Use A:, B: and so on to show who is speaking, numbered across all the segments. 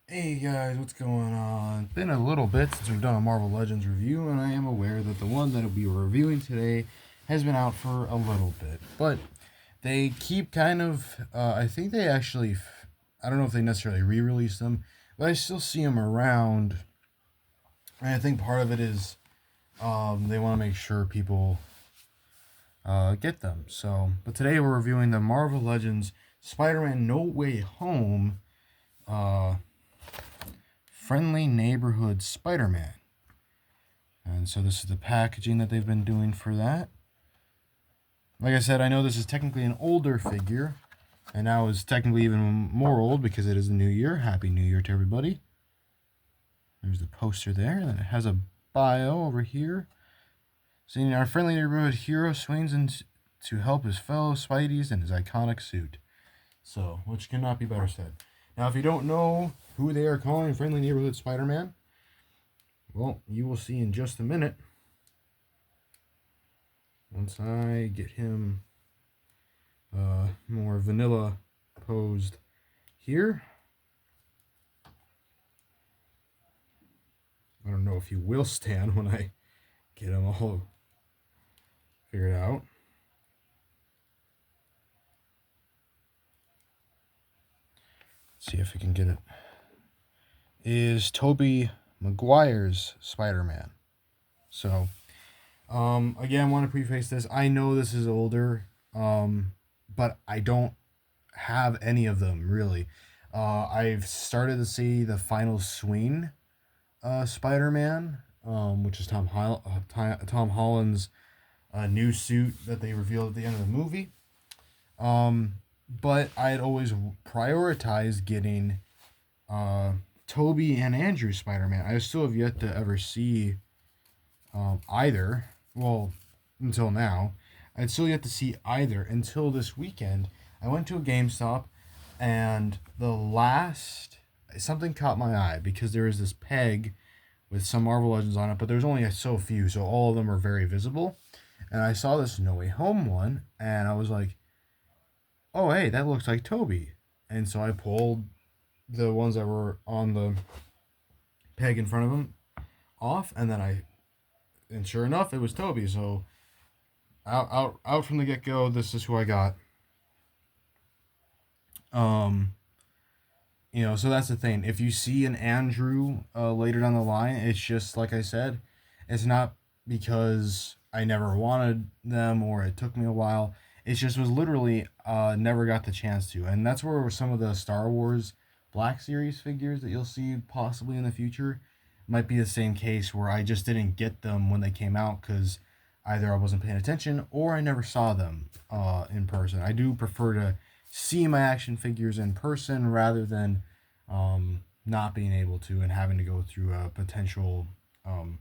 A: Hey guys, what's going on? Been a little bit since we've done a Marvel Legends review, and I am aware that the one that we'll be reviewing today has been out for a little bit. But they keep kind of, I think they actually, I don't know if they necessarily re release them, but I still see them around. And I think part of it is they want to make sure people get them. But today we're reviewing the Marvel Legends Spider Man No Way Home uh, Friendly Neighborhood Spider Man. And so this is the packaging that they've been doing for that. Like I said, I know this is technically an older figure, and now is technically even more old because it is a new year. Happy New Year to everybody. There's the poster there, and then it has a bio over here. Seeing our friendly neighborhood hero swings in to help his fellow Spideys in his iconic suit. So, which cannot be better said. Now, if you don't know who they are calling Friendly Neighborhood Spider-Man, well, you will see in just a minute. Once I get him more vanilla posed here. I don't know if he will stand when I get him all figured out. Let's see if we can get it. Is Tobey Maguire's Spider-Man. So, again, I want to preface this. I know this is older, but I don't have any of them really. I've started to see the final swing Spider-Man, which is Tom Holland's new suit that they revealed at the end of the movie. But I had always prioritized getting Toby and Andrew Spider-Man. I still have yet to ever see either. Well, until now, I'd still yet to see either until this weekend. I went to a GameStop, and the last something caught my eye because there is this peg with some Marvel Legends on it, but there's only so few, so all of them are very visible. And I saw this No Way Home one, and I was like, "Oh, hey, that looks like Toby." And so I pulled the ones that were on the peg in front of him off, and sure enough, it was Toby. So out from the get go, this is who I got. Um, so that's the thing. If you see an Andrew later down the line, it's just like I said, it's not because I never wanted them or it took me a while. It just was literally never got the chance to, and that's where some of the Star Wars Black Series figures that you'll see possibly in the future might be the same case where I just didn't get them when they came out because either I wasn't paying attention or I never saw them in person. I do prefer to see my action figures in person rather than not being able to and having to go through a potential, um,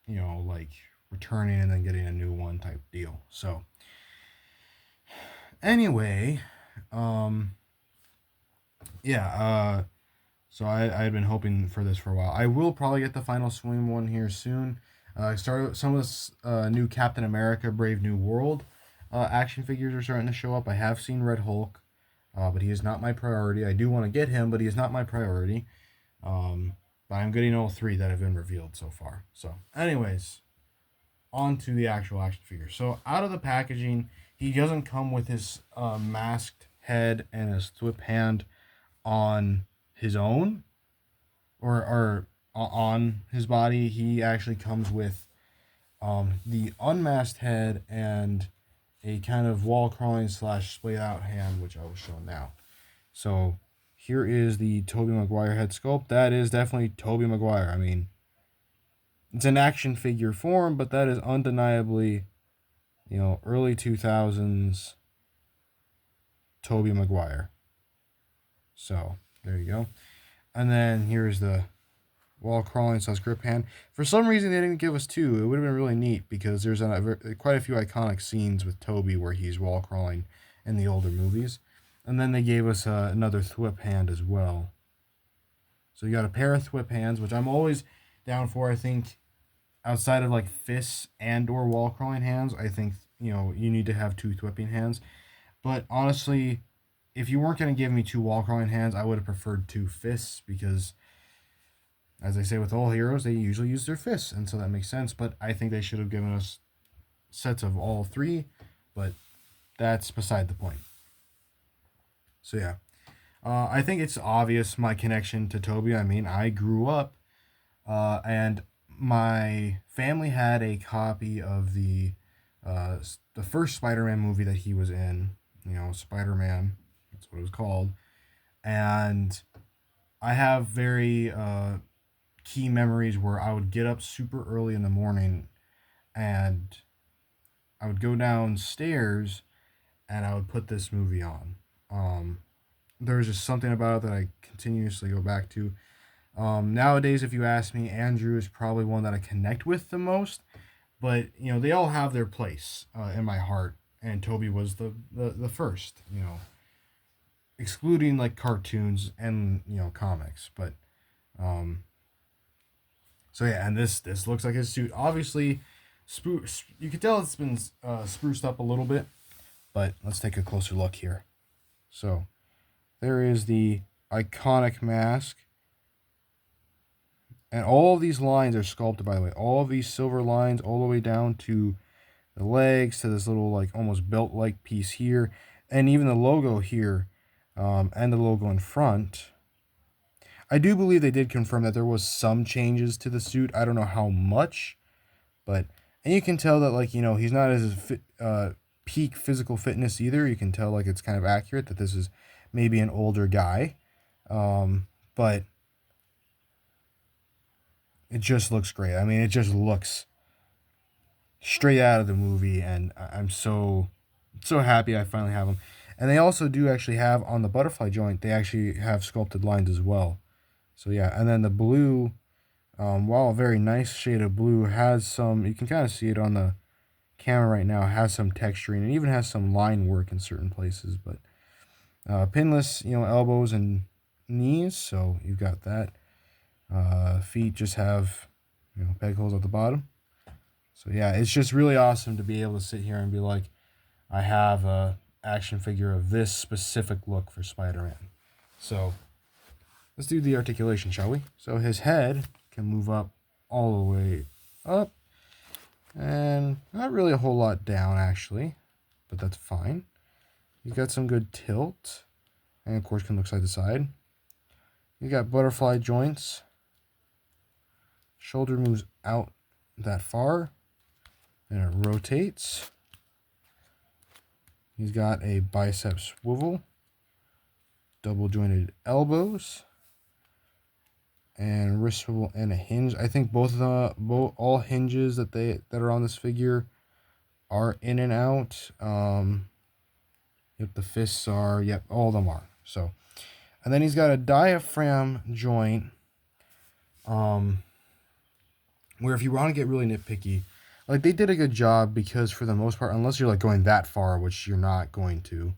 A: like returning and then getting a new one type deal. So, anyway, um, yeah, so I had been hoping for this for a while. I will probably get the final swing one here soon. I started some of this new Captain America Brave New World action figures are starting to show up. I have seen Red Hulk, but he is not my priority. I do want to get him, but he is not my priority. But I'm getting all three that have been revealed so far. So, anyways, on to the actual action figure. So, out of the packaging, he doesn't come with his masked head and his whip hand on his own or on his body. He actually comes with the unmasked head and a kind of wall crawling slash splayed out hand, which I will show now. So here is the Tobey Maguire head sculpt. That is definitely Tobey Maguire. I mean, it's an action figure form, but that is undeniably, early 2000s Tobey Maguire. So there you go. And then here's the wall crawling slash grip hand. For some reason, they didn't give us two. It would have been really neat because there's quite a few iconic scenes with Toby where he's wall crawling in the older movies. And then they gave us another thwip hand as well. So you got a pair of thwip hands, which I'm always down for. I think outside of like fists and or wall crawling hands, I think you need to have two thwipping hands. But honestly, if you weren't going to give me two wall crawling hands, I would have preferred two fists because, as they say with all heroes, they usually use their fists, and so that makes sense. But I think they should have given us sets of all three, but that's beside the point. So yeah, I think it's obvious my connection to Tobey. I mean, I grew up, and my family had a copy of the first Spider-Man movie that he was in. You know, Spider-Man. That's what it was called, and I have very key memories where I would get up super early in the morning and I would go downstairs and I would put this movie on. Um, there was just something about it that I continuously go back to. Nowadays, if you ask me, Andrew is probably one that I connect with the most, but you know they all have their place in my heart, and Tobey was the first. You know, excluding like cartoons and comics, but um, so yeah, and this looks like his suit. Obviously, you can tell it's been spruced up a little bit, but let's take a closer look here. So there is the iconic mask, and all of these lines are sculpted. By the way, all of these silver lines, all the way down to the legs, to this little like almost belt-like piece here, and even the logo here, and the logo in front. I do believe they did confirm that there was some changes to the suit. I don't know how much, but and you can tell that like he's not as peak physical fitness either. You can tell like it's kind of accurate that this is maybe an older guy, but it just looks great. I mean, it just looks straight out of the movie, and I'm so happy I finally have them. And they also do actually have on the butterfly joint. They actually have sculpted lines as well. So yeah, and then the blue, while a very nice shade of blue, has some. You can kind of see it on the camera right now. Has some texturing and even has some line work in certain places. But pinless, elbows and knees. So you've got that. Feet just have peg holes at the bottom. So yeah, it's just really awesome to be able to sit here and be like, I have a action figure of this specific look for Spider-Man. So let's do the articulation, shall we? So his head can move up all the way up, and not really a whole lot down actually, but that's fine. He's got some good tilt, and of course can look side to side. You got butterfly joints. Shoulder moves out that far, and it rotates. He's got a bicep swivel, double jointed elbows, and wrist swivel and a hinge. I think all hinges that are on this figure are in and out. Yep, the fists are. Yep, all of them are. So, and then he's got a diaphragm joint. Where if you want to get really nitpicky, like they did a good job because for the most part, unless you're like going that far, which you're not going to,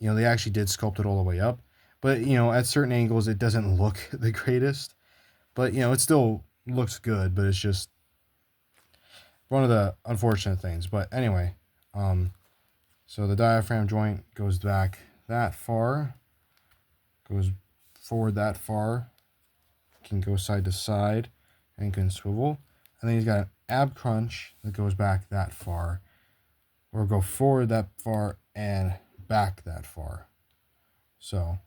A: they actually did sculpt it all the way up. But at certain angles, it doesn't look the greatest. But it still looks good. But it's just one of the unfortunate things. But anyway, so the diaphragm joint goes back that far, goes forward that far, can go side to side, and can swivel. And then he's got an ab crunch that goes back that far, or go forward that far and back that far. So,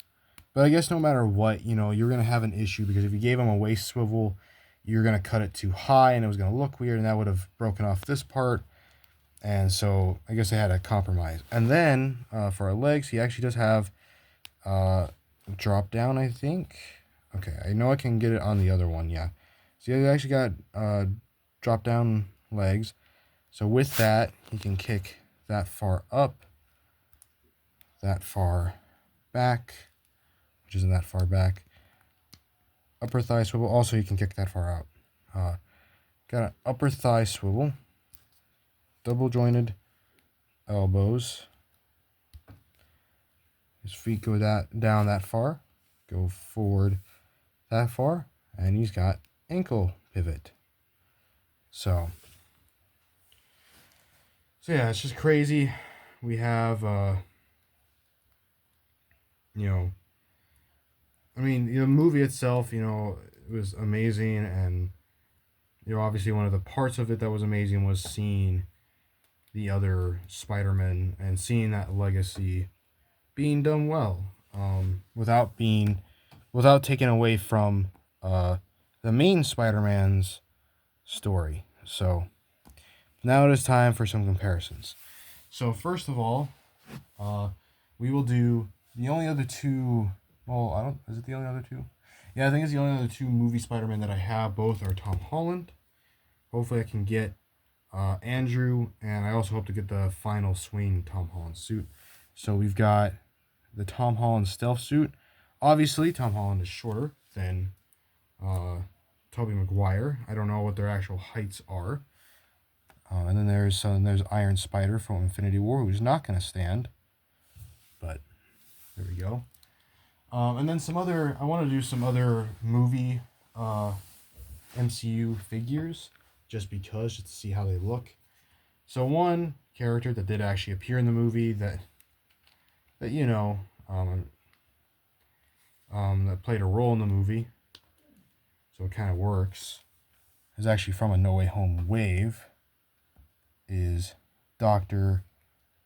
A: but I guess no matter what, you're going to have an issue because if you gave him a waist swivel, you're going to cut it too high and it was going to look weird and that would have broken off this part. And so I guess I had a compromise. And then for our legs, he actually does have drop down, I think. Okay, I know I can get it on the other one, yeah. So he actually got drop down legs. So with that, he can kick that far up, that far back, which isn't that far back. Upper thigh swivel, also you can kick that far out. Got an upper thigh swivel, double jointed elbows. His feet go down that far, go forward that far, and he's got ankle pivot. So yeah, it's just crazy. We have you know, I mean, the movie itself, it was amazing, and obviously one of the parts of it that was amazing was seeing the other Spider-Man and seeing that legacy being done well, without taking away from the main Spider-Man's story. So now it is time for some comparisons. So first of all, we will do the only other two. Well, I don't. Is it the only other two? Yeah, I think it's the only other two movie Spider-Man that I have. Both are Tom Holland. Hopefully, I can get Andrew, and I also hope to get the final swing Tom Holland suit. So we've got the Tom Holland stealth suit. Obviously, Tom Holland is shorter than Tobey Maguire. I don't know what their actual heights are. And then there's Iron Spider from Infinity War, who's not going to stand. But there we go. And then I want to do some other movie MCU figures, just to see how they look. So one character that did actually appear in the movie that that played a role in the movie, so it kind of works, is actually from a No Way Home wave, is Dr.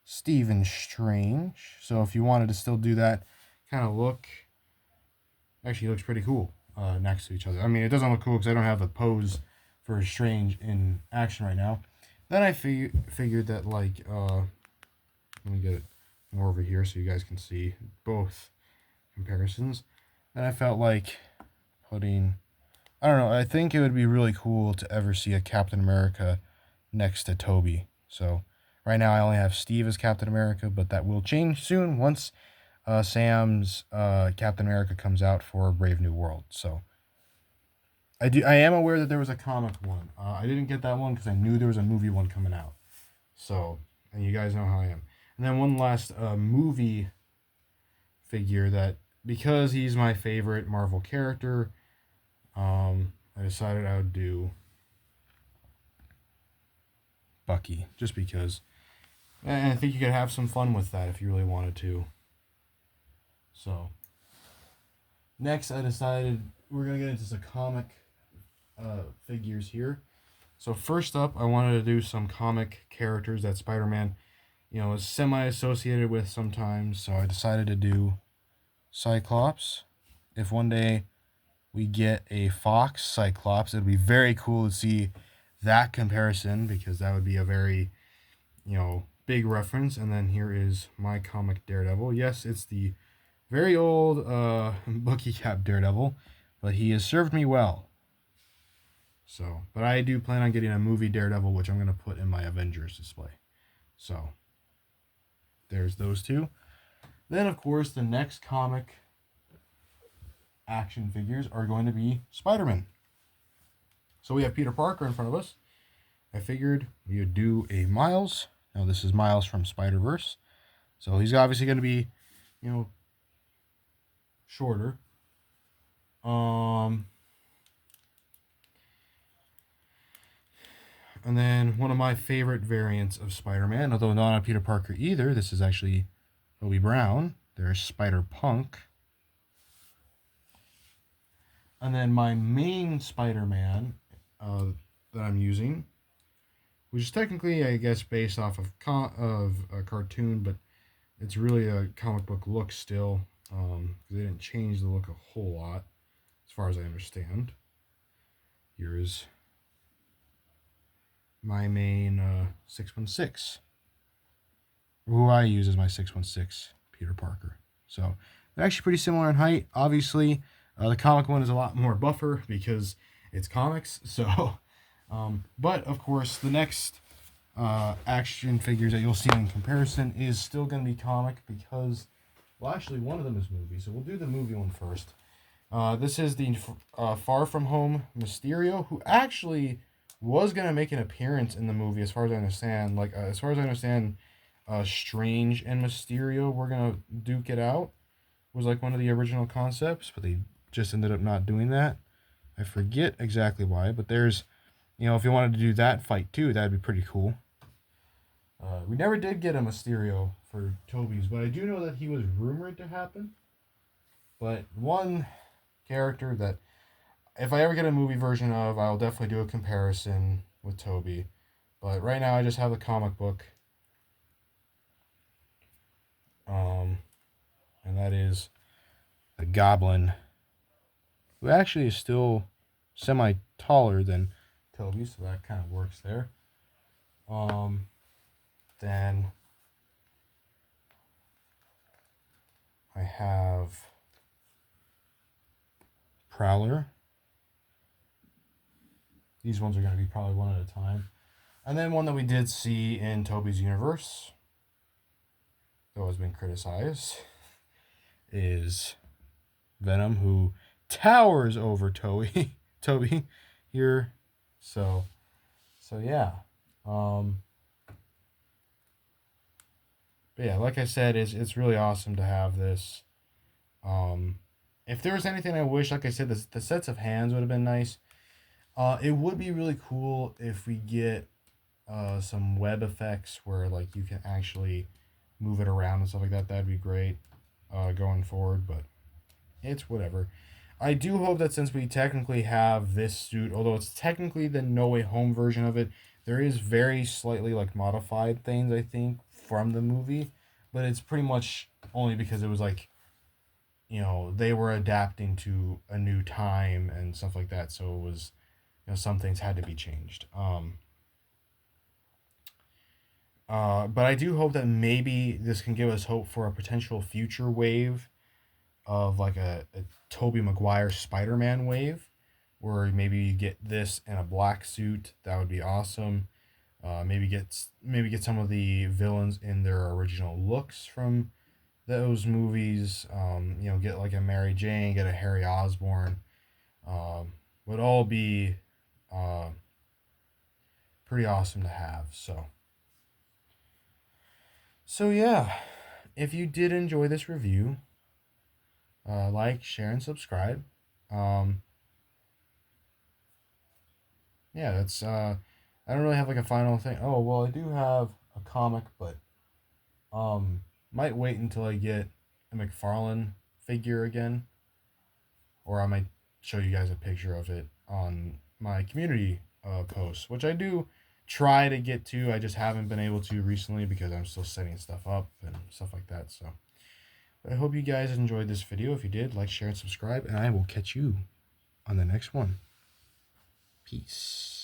A: Stephen Strange. So if you wanted to still do that kind of look, actually looks pretty cool next to each other. I mean, it doesn't look cool because I don't have the pose for Strange in action right now. Then I figured that, like, let me get it more over here so you guys can see both comparisons. And I felt like putting, I don't know, I think it would be really cool to ever see a Captain America next to Tobey. So right now I only have Steve as Captain America, but that will change soon once Sam's Captain America comes out for Brave New World. So I am aware that there was a comic one. I didn't get that one because I knew there was a movie one coming out. So, and you guys know how I am. And then one last movie figure that, because he's my favorite Marvel character, I decided I would do Bucky, just because. And I think you could have some fun with that if you really wanted to. So, next I decided we're going to get into some comic figures here. So first up, I wanted to do some comic characters that Spider-Man, is semi-associated with sometimes. So I decided to do Cyclops. If one day we get a Fox Cyclops, it'd be very cool to see that comparison, because that would be a very, big reference. And then here is my comic Daredevil. Yes, it's the very old Bucky Cap Daredevil, but he has served me well. So, but I do plan on getting a movie Daredevil, which I'm going to put in my Avengers display. So, there's those two. Then, of course, the next comic action figures are going to be Spider-Man. So we have Peter Parker in front of us. I figured we would do a Miles. Now, this is Miles from Spider-Verse. So he's obviously going to be, shorter. And then one of my favorite variants of Spider-Man, although not on Peter Parker either, this is actually Bobby Brown. There's Spider-Punk. And then my main Spider-Man that I'm using, which is technically, I guess, based off of a cartoon, but it's really a comic book look still, because they didn't change the look a whole lot, as far as I understand. Here is my main 616, who I use as my 616 Peter Parker. So they're actually pretty similar in height. Obviously, the comic one is a lot more buffer because it's comics. So, but of course, the next action figures that you'll see in comparison is still going to be comic, because, well, actually one of them is movie. So we'll do the movie one first. This is the Far From Home Mysterio, who actually was going to make an appearance in the movie, as far as I understand. Like, as far as I understand, Strange and Mysterio were going to duke it out. It was like one of the original concepts, but they just ended up not doing that. I forget exactly why, but there's, if you wanted to do that fight too, that'd be pretty cool. We never did get a Mysterio for Tobey's, but I do know that he was rumored to happen. But one character that if I ever get a movie version of, I'll definitely do a comparison with Tobey. But right now, I just have the comic book, um, and that is the Goblin, who actually is still semi taller than Tobey, so that kind of works there. Then I have Prowler. These ones are going to be probably one at a time. And then one that we did see in Tobey's universe, though has been criticized, is Venom, who towers over Tobey here. So yeah. But yeah, like I said, it's really awesome to have this. If there was anything I wish, like I said, the sets of hands would have been nice. It would be really cool if we get some web effects where like you can actually move it around and stuff like that. That'd be great going forward, but it's whatever. I do hope that since we technically have this suit, although it's technically the No Way Home version of it, there is very slightly like modified things I think from the movie, but it's pretty much only because it was like, they were adapting to a new time and stuff like that, so it was, some things had to be changed. But I do hope that maybe this can give us hope for a potential future wave of like a Tobey Maguire Spider-Man wave, where maybe you get this in a black suit. That would be awesome. Maybe get some of the villains in their original looks from those movies. Get like a Mary Jane, get a Harry Osborn. Would all be uh, pretty awesome to have. So yeah, if you did enjoy this review, like, share, and subscribe. Um, yeah, that's I don't really have like a final thing. Oh well, I do have a comic, but um, might wait until I get a McFarlane figure again, or I might show you guys a picture of it on my community post, which I do try to get to. I just haven't been able to recently because I'm still setting stuff up and stuff like that. So, but I hope you guys enjoyed this video. If you did, like, share, and subscribe, and I will catch you on the next one. Peace.